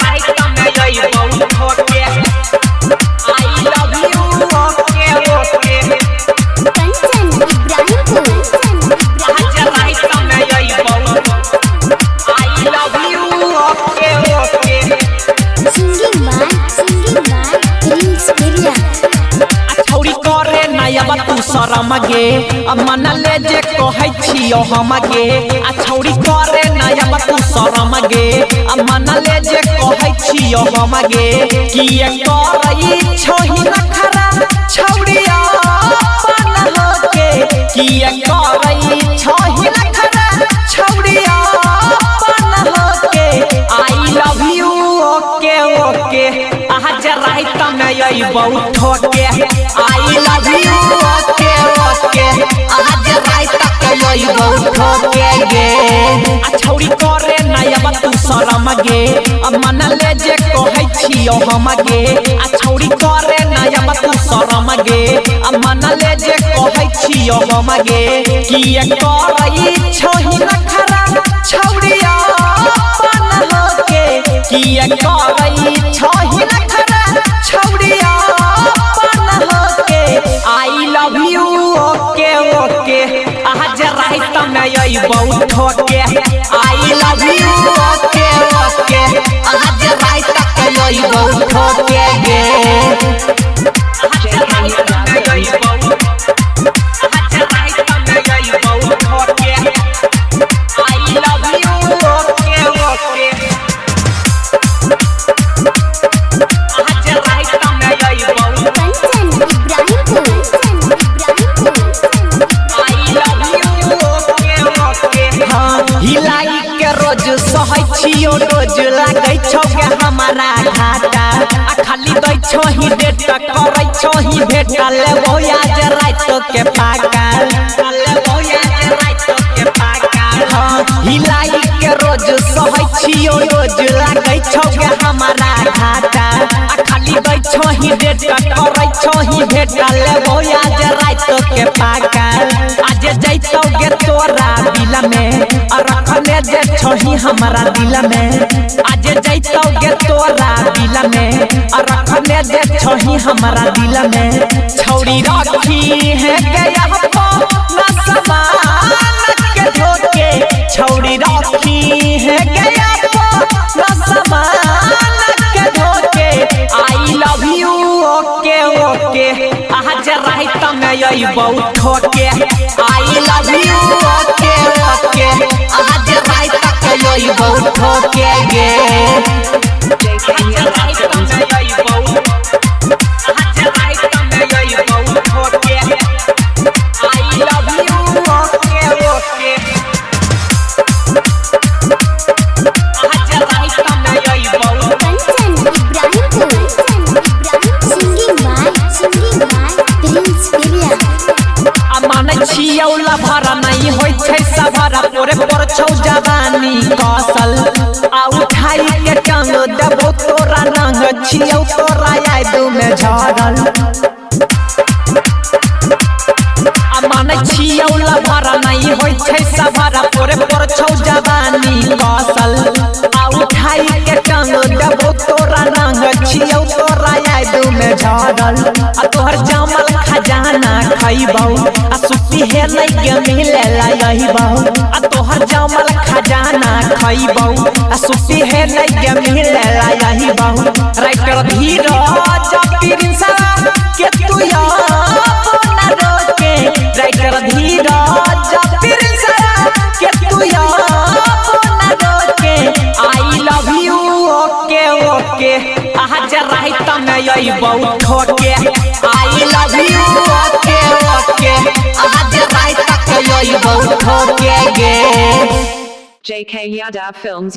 right में यही बहुत होके I love you okay okay Kanchan Ibrahimpur आज राइट में यही बहुत I love you okay okay singing by Prince Biriya छौरी करे नया तू शरम गे अब मन ले जे कहै छियो हम गे आ छौरी करे नया तू शरम गे अब मन ले जे कहै छियो हम गे कि करई छोही नखरा छौरिया अपन होके कि करई छोही नखरा छौरिया अपन होके आई लव यू ओके ओके आज राइट में यही बहुत होके आई लव यू ओके ओके आज राइट में यही बहुत होके गे आ छौरी करे नया तू शरम गे अब मन ले जे कहै छियो हम गे आ छौरी करे नया तू शरम गे अब मन ले जे कहै छियो हम गे कि करई छोही नखरा छौरिया अपन होके कि करई छोही नखरा छौरिया अपन होके आई लव यू ओके ओके आज राइट में यही बहुत होके आई लव यू ओके ओके आज राइट में यही बहुत होके गे आज राइट में यही बहुत आज राइट में यही बहुत होके आई लव यू ओके ओके आज राइट में यही बहुत Kanchan Ibrahimpur I love you okay okay हां हिलाई के रोज सहै छियो रोज लागै छौ के हमारा घाटा आ खाली दै छौ ही डेट करै छौ ही भेट लेबो आज रात के पाका लेबो आज रात के पाका हां हिलाई के रोज सहै छियो रोज लागै छौ के हमारा घाटा आ खाली दै छौ ही डेट करै छौ ही भेट लेबो आज रात के पाका आज जैतौ गे तोरा दिल में और रखले जे छही हमारा दिल में आज जैतौ गे तोरा दिल में और रखले जे छही हमारा दिल में छौरी रखी है गया ना समान के धोके छौरी रखी है गया ना समान के धोके आई लव यू ओके ओके आज राइट में यही बहुत होके आई लव यू ओके ओके आज राइट में यही बहुत होके गे आज राइट में यही बहुत आज राइट में यही बहुत होके आई लव यू ओके ओके आज राइट में यही बहुत Kanchan Ibrahimpur singing by Prince Biriya माने छियौला भरा नहीं होय छै सभरा पोरे पर छौ जवानी कौशल आ उठाई के टांग देबो तोरा नांग छियौ तोरा याद में झरल आ माने छियौला भरा नहीं होय छै सभरा पोरे पर छौ जवानी कौशल आ उठाई के टांग देबो तोरा नांग छियौ तोरा याद में झरल आ तोहर जामल खजाना खइबौ आ सुती है नहीं मिले यही बहु आ तोहर जामल खजाना खइबौ आ सुती है नहीं मिले यही बहु राइटर धीरज प्रिंसा के तू अपना रोके राइटर धीरज प्रिंसा के तू अपना रोके आई लव यू ओके ओके आज राइट में यही बहुत होके आई लव यू ओके ओके आज राइट में यही बहुत होके गे JK Yadav Films